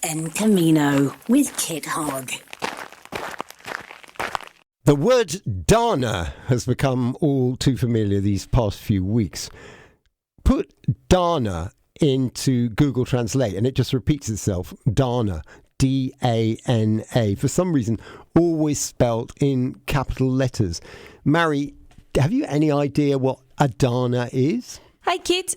en Camino with Kit Hogg. The word Dana has become all too familiar these past few weeks. Put Dana into Google Translate and it just repeats itself. Dana, D-A-N-A. For some reason, always spelt in capital letters. Mary, have you any idea what a Dana is? Hi, Kit.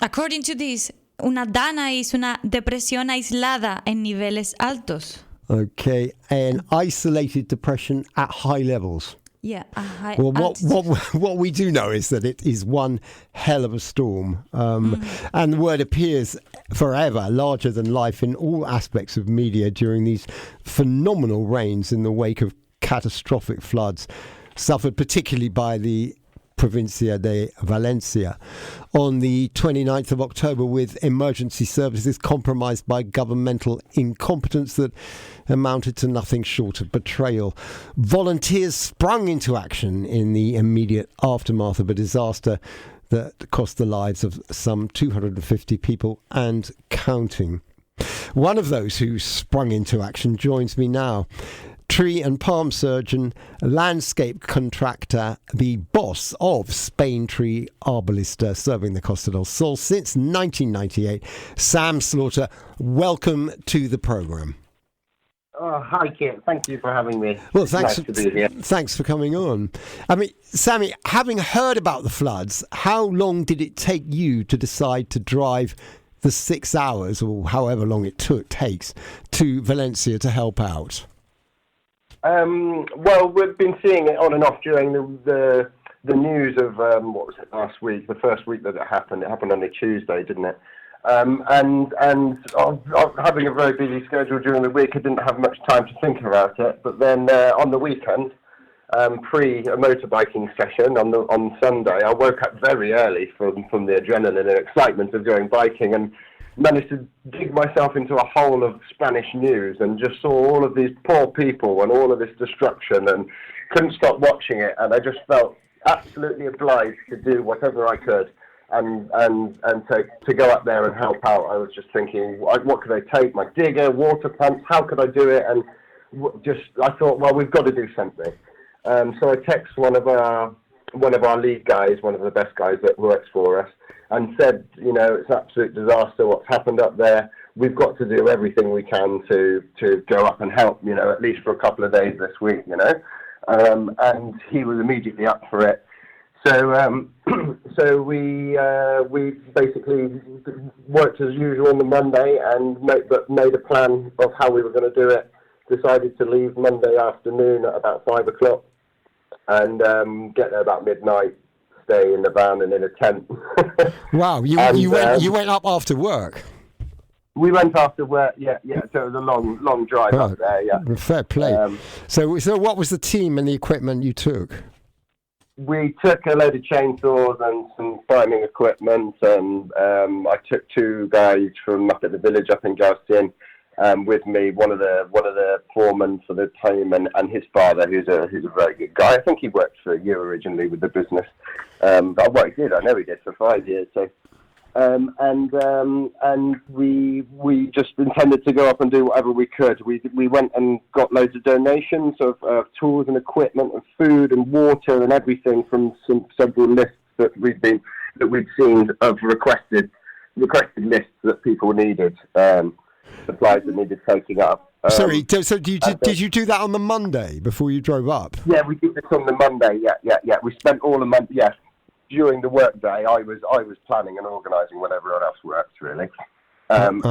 According to this, una dana is una depresión aislada en niveles altos. Okay, an isolated depression at high levels. Yeah, a high altitude. What we do know is that it is one hell of a storm. And the word appears forever larger than life in all aspects of media during these phenomenal rains in the wake of catastrophic floods, suffered particularly by the Provincia de Valencia on the 29th of October, with emergency services compromised by governmental incompetence that amounted to nothing short of betrayal. Volunteers sprung into action in the immediate aftermath of a disaster that cost the lives of some 250 people and counting. One of those who sprung into action joins me now. Tree and palm surgeon, landscape contractor, the boss of Spain Tree Arbolista, serving the Costa del Sol since 1998. Sam Slaughter, welcome to the programme. Oh, hi, Kit. Thank you for having me. Well, nice to be here. Thanks for coming on. I mean, Sammy, having heard about the floods, how long did it take you to decide to drive the 6 hours, or however long it takes, to Valencia to help out? Well, we've been seeing it on and off during the news of, what was it, last week, the first week that it happened. It happened on a Tuesday, didn't it? And having a very busy schedule during the week, I didn't have much time to think about it. But then on the weekend, pre a motorbiking session on Sunday, I woke up very early from the adrenaline and excitement of going biking, and managed to dig myself into a hole of Spanish news and just saw all of these poor people and all of this destruction and couldn't stop watching it. And I just felt absolutely obliged to do whatever I could and to go up there and help out. I was just thinking, what could I take? My digger, water pumps, how could I do it? And I thought, well, we've got to do something. So I text one of our lead guys, one of the best guys that works for us, and said, it's an absolute disaster what's happened up there. We've got to do everything we can to go up and help, at least for a couple of days this week, and he was immediately up for it. So we basically worked as usual on the Monday and made a plan of how we were going to do it. Decided to leave Monday afternoon at about 5 o'clock and get there about midnight. Stay in the van and in a tent. Wow, you went up after work? We went after work, yeah. So it was a long drive up there, yeah. Fair play. So what was the team and the equipment you took? We took a load of chainsaws and some farming equipment, and I took two guys from up at the village up in Justin with me, one of the foremen for the team, and his father, who's a very good guy. I think he worked for a year originally with the business. But what he did, I know he did for 5 years. So, and we just intended to go up and do whatever we could. We went and got loads of donations of tools and equipment and food and water and everything from several lists that we'd seen of requested lists that people needed. Supplies that needed taking up. Sorry, so did you do that on the Monday before you drove up? Yeah, we did this on the Monday. Yeah. We spent all the Monday. Yes, during the work day, I was planning and organising when everyone else worked, really. And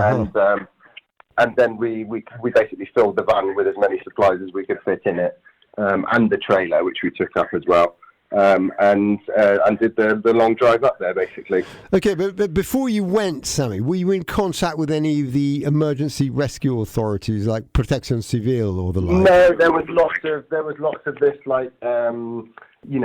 then we basically filled the van with as many supplies as we could fit in it, and the trailer, which we took up as well. And did the long drive up there, basically. Okay, but before you went, Sammy, were you in contact with any of the emergency rescue authorities, like Protección Civil or the like? No, there was lots of this, like, you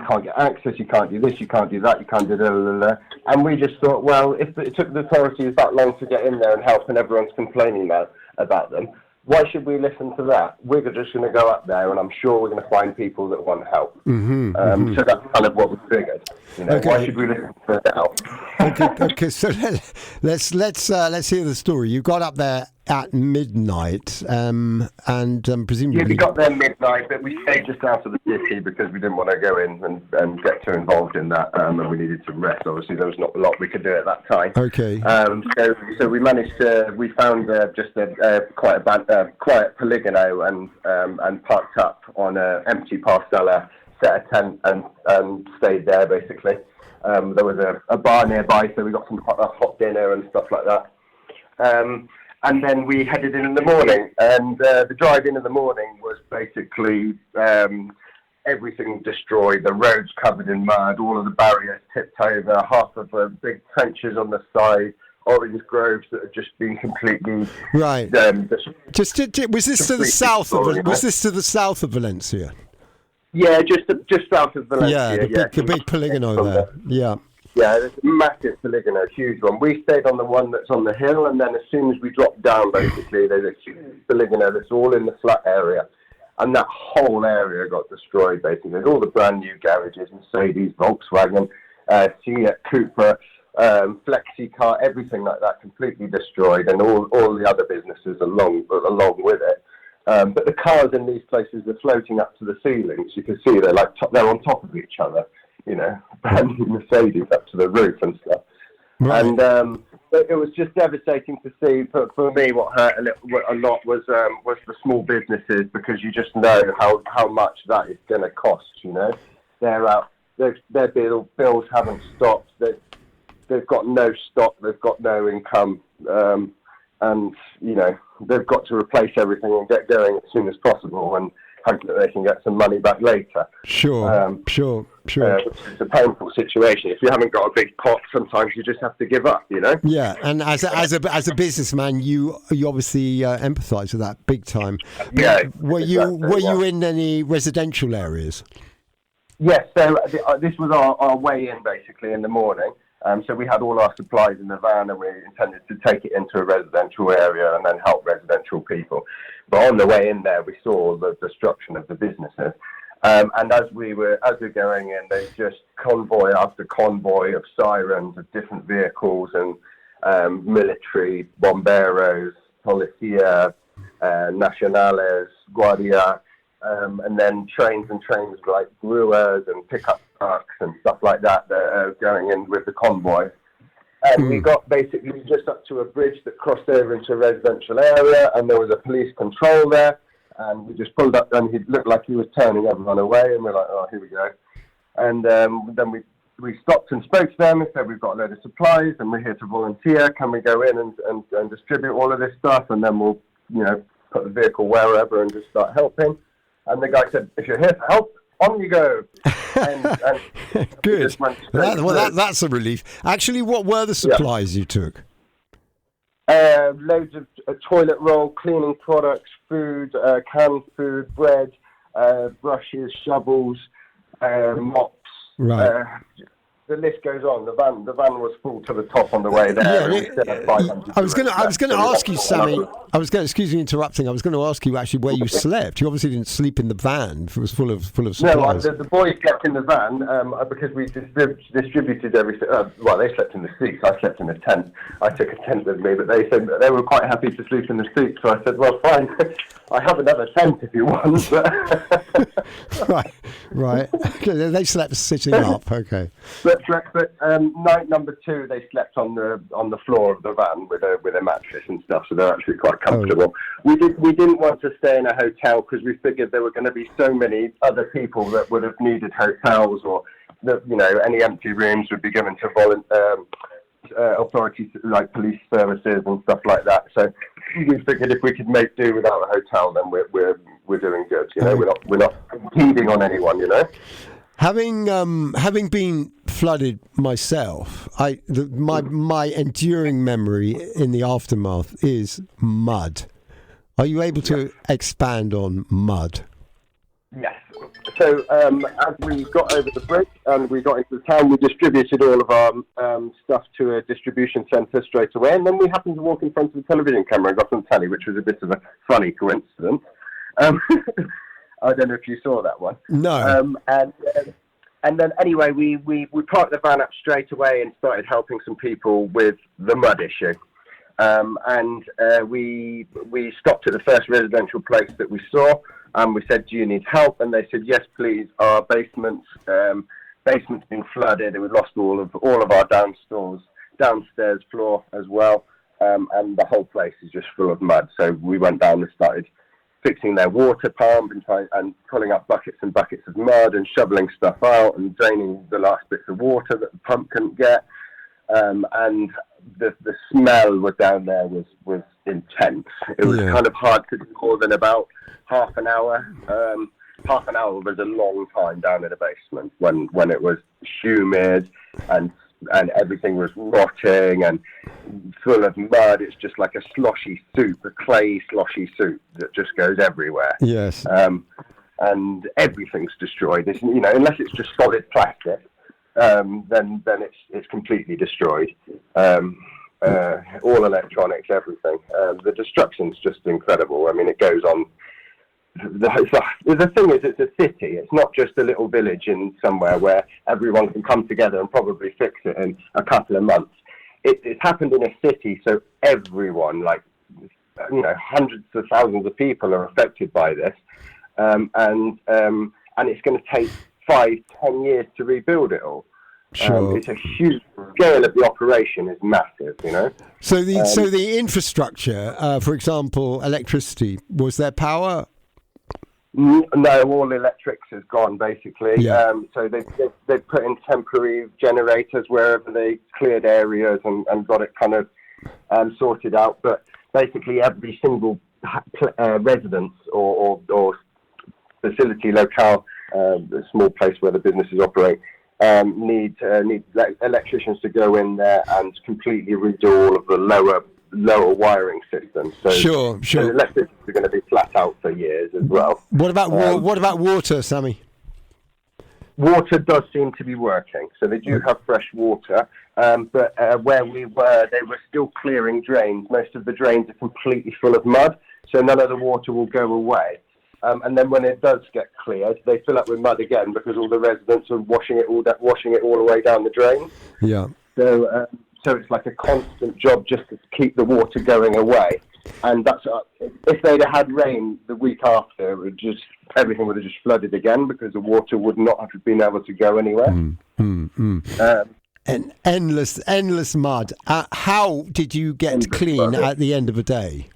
can't get access, you can't do this, you can't do that, you can't do that. And we just thought, well, if it took the authorities that long to get in there and help, and everyone's complaining about them, why should we listen to that? We're just going to go up there, and I'm sure we're going to find people that want help. So that's kind of what we figured. Why should we listen to that now? Okay. So let's hear the story. You got up there at midnight, and presumably... Yeah, we got there midnight, but we stayed just out of the city because we didn't want to go in and get too involved in that, and we needed to rest. Obviously, there was not a lot we could do at that time. Okay. So we managed to... We found just a quiet polygono and parked up on an empty parcella, set a tent and stayed there, basically. There was a bar nearby, so we got some hot dinner and stuff like that. And then we headed in the morning, and the drive in the morning was basically everything destroyed, the roads covered in mud, all of the barriers tipped over, half of the big trenches on the side, orange groves that had just been completely... Right. Was this to the south of... Was this to the south of Valencia? Yeah, just south of Valencia. Yeah, the big polygono there. Yeah. Yeah, there's a massive polygono, huge one. We stayed on the one that's on the hill, and then as soon as we dropped down, basically, there's a huge polygono that's all in the flat area. And that whole area got destroyed, basically. There's all the brand new garages, Mercedes, Volkswagen, Fiat, Cooper, Flexi car, everything like that, completely destroyed, and all the other businesses along with it. But the cars in these places are floating up to the ceilings. You can see they're on top of each other. Brand new Mercedes up to the roof and stuff. Right. And it was just devastating to see. For me, what hurt a lot was the small businesses, because you just know how much that is going to cost. They're out. Their bills haven't stopped. They've got no stock. They've got no income, and they've got to replace everything and get going as soon as possible, and hope that they can get some money back later. Sure. Which is a painful situation. If you haven't got a big pot, sometimes you just have to give up. Yeah, and as a businessman, you obviously empathise with that big time. Yeah. Were you in any residential areas? Yes. So this was our way in, basically, in the morning. So we had all our supplies in the van, and we intended to take it into a residential area and then help residential people. But on the way in there, we saw the destruction of the businesses. And as we were going in, there's just convoy after convoy of sirens of different vehicles and military, bomberos, policia, nacionales, guardia, and then trains like grewers and pickup trucks and stuff like that are going in with the convoy. And we got basically just up to a bridge that crossed over into a residential area, and there was a police control there, and we just pulled up, and he looked like he was turning everyone away, and we're like, oh, here we go. And then we stopped and spoke to them and said, we've got a load of supplies, and we're here to volunteer. Can we go in and distribute all of this stuff, and then we'll, put the vehicle wherever and just start helping. And the guy said, if you're here to help, on you go. And good. That's a relief. Actually, what were the supplies you took? Loads of toilet roll, cleaning products, food, canned food, bread, brushes, shovels, mops. Right. The list goes on. The van was full to the top on the way there. I was going to ask you, Sammy. Excuse me interrupting. I was going to ask you actually where you slept. You obviously didn't sleep in the van. It was full of supplies. No, the boys slept in the van because we distributed everything. Well, they slept in the seats. I slept in a tent. I took a tent with me, but they said they were quite happy to sleep in the seats. So I said, well, fine. I have another tent if you want. Right. They slept sitting up. Okay. But night number 2, they slept on the floor of the van with a mattress and stuff, so they're actually quite comfortable. We didn't want to stay in a hotel because we figured there were going to be so many other people that would have needed hotels, or that any empty rooms would be given to authorities like police services and stuff like that. So we figured if we could make do without a hotel, then we're doing good. We're not impeding on anyone. Having been flooded myself, my enduring memory in the aftermath is mud. Are you able to expand on mud? Yes. as we got over the bridge and we got into the town, we distributed all of our stuff to a distribution centre straight away, and then we happened to walk in front of the television camera and got on telly, which was a bit of a funny coincidence. I don't know if you saw that one. No. And then anyway, we parked the van up straight away and started helping some people with the mud issue. We stopped at the first residential place that we saw, and we said, "Do you need help?" And they said, "Yes, please. Our basement's been flooded, and we've lost all of our downstairs floor as well, and the whole place is just full of mud." So we went down and started fixing their water pump and pulling up buckets and buckets of mud and shoveling stuff out and draining the last bits of water that the pump couldn't get. And the smell was down there was intense. It was kind of hard to do more than about half an hour. Half an hour was a long time down in the basement when it was humid and everything was rotting and full of mud. It's just like a sloshy soup, a clay sloshy soup that just goes everywhere. Yes. And everything's destroyed. It's, unless it's just solid plastic, then it's completely destroyed. All electronics, everything. The destruction's just incredible. I mean, it goes on. The thing is, it's a city. It's not just a little village in somewhere where everyone can come together and probably fix it in a couple of months. It's happened in a city, so everyone, hundreds of thousands of people are affected by this, and it's going to take 5-10 years to rebuild it all. Sure. It's a huge scale of the operation is massive, So the infrastructure, for example, electricity, was there power? No, all electrics is gone basically. Yeah. So they've put in temporary generators wherever they cleared areas and got it kind of sorted out. But basically, every single residence or facility locale, the small place where the businesses operate, need electricians to go in there and completely redo all of the lower wiring systems. So Sure. the electricians are going to be flat out for years as well. What about water, Sammy? Water does seem to be working, so they do have fresh water. But where we were, they were still clearing drains. Most of the drains are completely full of mud, so none of the water will go away. And then when it does get cleared, they fill up with mud again because all the residents are washing it all the way down the drain. Yeah. So it's like a constant job just to keep the water going away. And that's if they'd have had rain the week after, everything would have just flooded again because the water would not have been able to go anywhere. And endless mud. How did you get clean at the end of the day?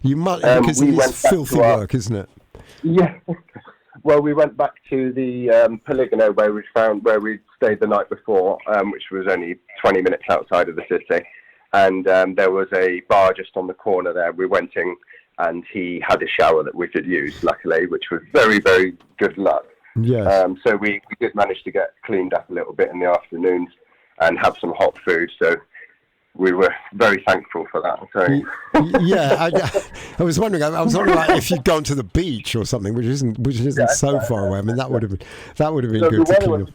You must, because it's filthy work, isn't it? Yeah. Well, we went back to the Polygono where we stayed the night before, which was only 20 minutes outside of the city. And there was a bar just on the corner there. We went in and he had a shower that we could use, luckily, which was very, very good luck. Yes. So we did manage to get cleaned up a little bit in the afternoons and have some hot food. So we were very thankful for that. So. Yeah, I was wondering. If you'd gone to the beach or something, which isn't so far away. I mean, that would have been good to clean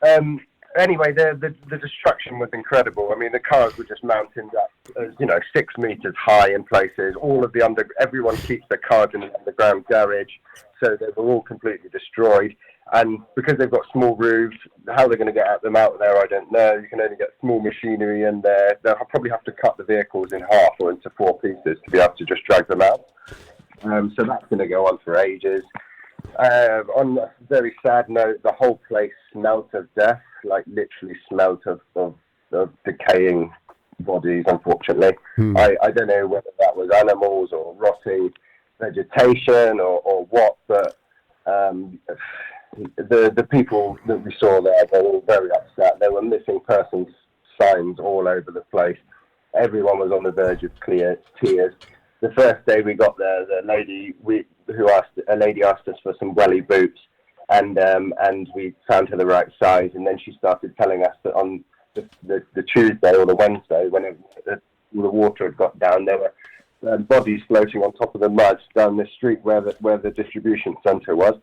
up. Anyway, the destruction was incredible. I mean, the cars were just mountains up, 6 meters high in places. Everyone keeps their cars in an underground garage, so they were all completely destroyed. And because they've got small roofs, how they're going to get them out there, I don't know. You can only get small machinery in there. They'll probably have to cut the vehicles in half or into 4 pieces to be able to just drag them out. So that's going to go on for ages. On a very sad note, the whole place smelt of death, like literally smelt of decaying bodies, unfortunately. I don't know whether that was animals or rotting vegetation or what, but the people that we saw there, they were all very upset. There were missing persons signs all over the place. Everyone was on the verge of tears. The first day we got there, a lady asked us for some welly boots, and we found her the right size. And then she started telling us that on the Tuesday or the Wednesday, when the water had got down, there bodies floating on top of the mud down the street where the distribution centre was.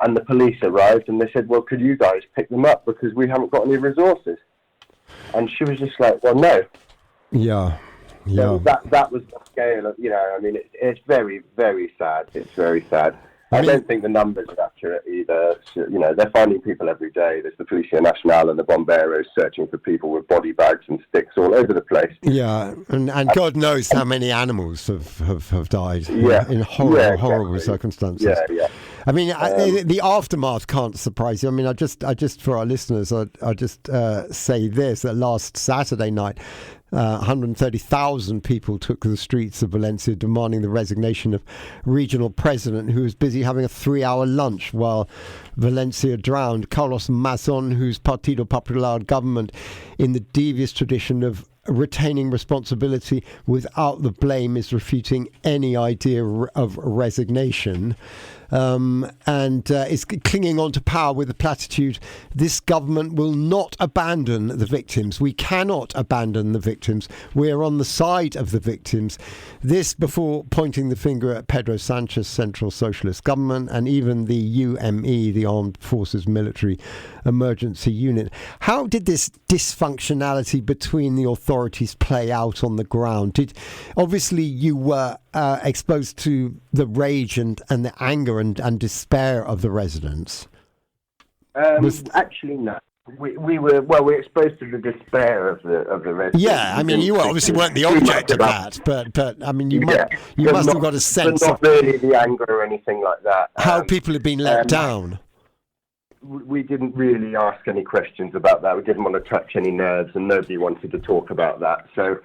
And the police arrived and they said, well, could you guys pick them up because we haven't got any resources? And she was just like, well, no. Yeah. So that was the scale of, I mean, it's very, very sad. It's very sad. I don't think the numbers are accurate either. So, they're finding people every day. There's the Policia Nacional and the Bomberos searching for people with body bags and sticks all over the place. Yeah, and God knows how many animals have died in horrible circumstances. Yeah. I mean, the aftermath can't surprise you. I mean, I just for our listeners, I just say this: that last Saturday night, 130,000 people took to the streets of Valencia demanding the resignation of regional president who was busy having a 3-hour lunch while Valencia drowned. Carlos Mazon, whose Partido Popular government, in the devious tradition of retaining responsibility without the blame, is refuting any idea of resignation. And is clinging on to power with the platitude, this government will not abandon the victims. We cannot abandon the victims. We are on the side of the victims. This before pointing the finger at Pedro Sanchez's Central Socialist Government and even the UME, the Armed Forces Military Emergency Unit. How did this dysfunctionality between the authorities play out on the ground? Obviously you were exposed to the rage and the anger and despair of the residents. Actually, no. We were exposed to the despair of the residents. Yeah, I mean, you obviously weren't the object of that, but I mean, you must have got a sense of not really the anger or anything like that. How people have been let down. We didn't really ask any questions about that. We didn't want to touch any nerves, and nobody wanted to talk about that. So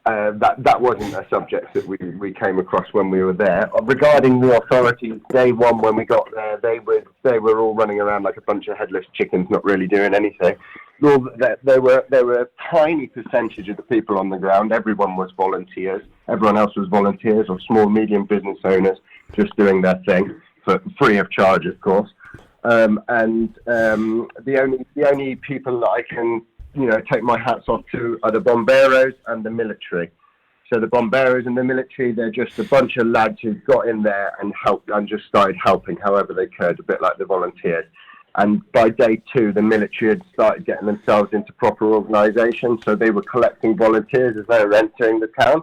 that wasn't a subject that we came across when we were there. Regarding the authorities, day one when we got there, they were all running around like a bunch of headless chickens, not really doing anything. There were a tiny percentage of the people on the ground. Everyone was volunteers. Everyone else was volunteers or small, medium business owners just doing their thing for free of charge, of course. And the only people that I can take my hats off to are the Bomberos and the military. So the Bomberos and the military, they're just a bunch of lads who got in there and helped and just started helping however they could, a bit like the volunteers. And by day 2, the military had started getting themselves into proper organisation. So they were collecting volunteers as they were entering the town,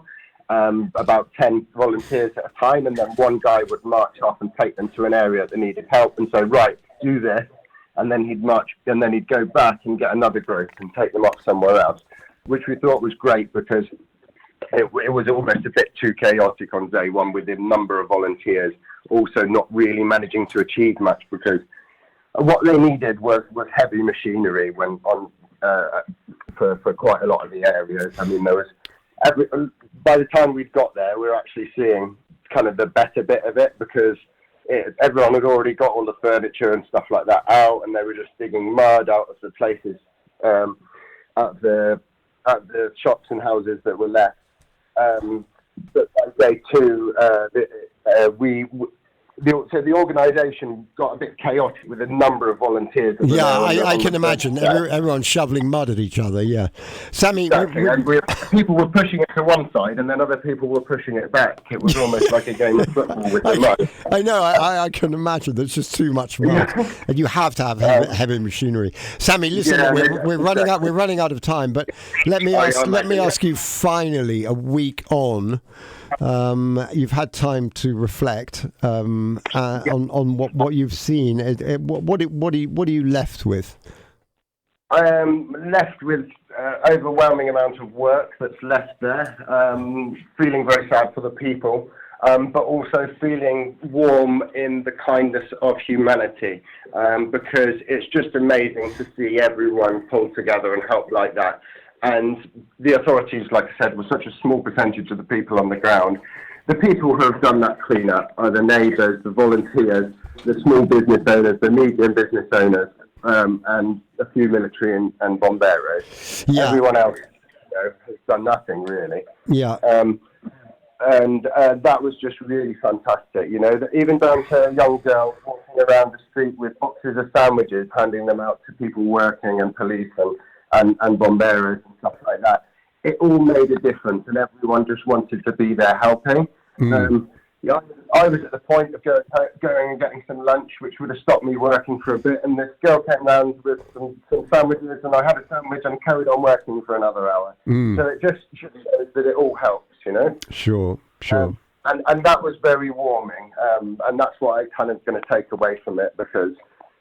about 10 volunteers at a time. And then one guy would march off and take them to an area that needed help and say, right, do this. And then he'd march, and then he'd go back and get another group and take them off somewhere else, which we thought was great because it was almost a bit too chaotic on day 1 with the number of volunteers also not really managing to achieve much because what they needed was heavy machinery for quite a lot of the areas. I mean, there was by the time we'd got there, we were actually seeing kind of the better bit of it because everyone had already got all the furniture and stuff like that out, and they were just digging mud out of the places, at the shops and houses that were left. But by day 2, the organisation got a bit chaotic with a number of volunteers. Yeah, I can imagine. Everyone shoveling mud at each other, yeah. Sammy... Exactly. And people were pushing it to one side and then other people were pushing it back. It was almost like a game of football with the mud. I know, I can imagine. There's just too much mud. And you have to have heavy machinery. Sammy, listen, we're running out of time, but let me ask you finally, a week on... you've had time to reflect on what you've seen. What are you left with? I am left with overwhelming amount of work that's left there. Feeling very sad for the people, but also feeling warm in the kindness of humanity, because it's just amazing to see everyone pull together and help like that. And the authorities, like I said, were such a small percentage of the people on the ground. The people who have done that clean-up are the neighbours, the volunteers, the small business owners, the medium business owners, and a few military and bomberos. Yeah. Everyone else has done nothing, really. Yeah. And that was just really fantastic, even down to a young girl walking around the street with boxes of sandwiches, handing them out to people working and police and bomberos and stuff like that. it all made a difference, and everyone just wanted to be there helping. Yeah, I was at the point of going and getting some lunch, which would have stopped me working for a bit, and this girl came round with some sandwiches, and I had a sandwich and carried on working for another hour. So it just shows that it all helps, you know? Sure. And that was very warming, and that's what I kind of going to take away from it, because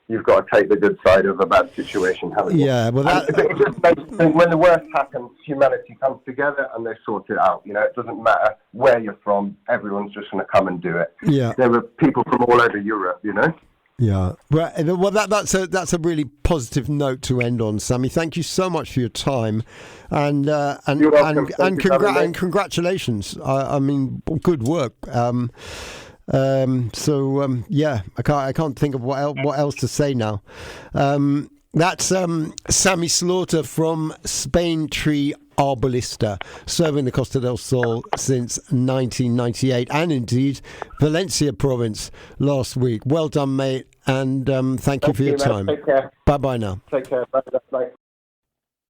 you've got to take the good side of a bad situation, haven't you? Yeah, well, it just makes me think when the worst happens, humanity comes together and they sort it out. You know, it doesn't matter where you're from; everyone's just going to come and do it. Yeah, there were people from all over Europe. You know. Yeah, well, that's a really positive note to end on, Sammy. Thank you so much for your time, and congratulations. I mean, good work. Yeah, I can't think of what else to say now. That's Sammy Slaughter from Spain TRE Arbolista, serving the Costa del Sol since 1998, and indeed Valencia province last week. Well done, mate, and thank you for your time. Take care. Bye now. Take care. Bye.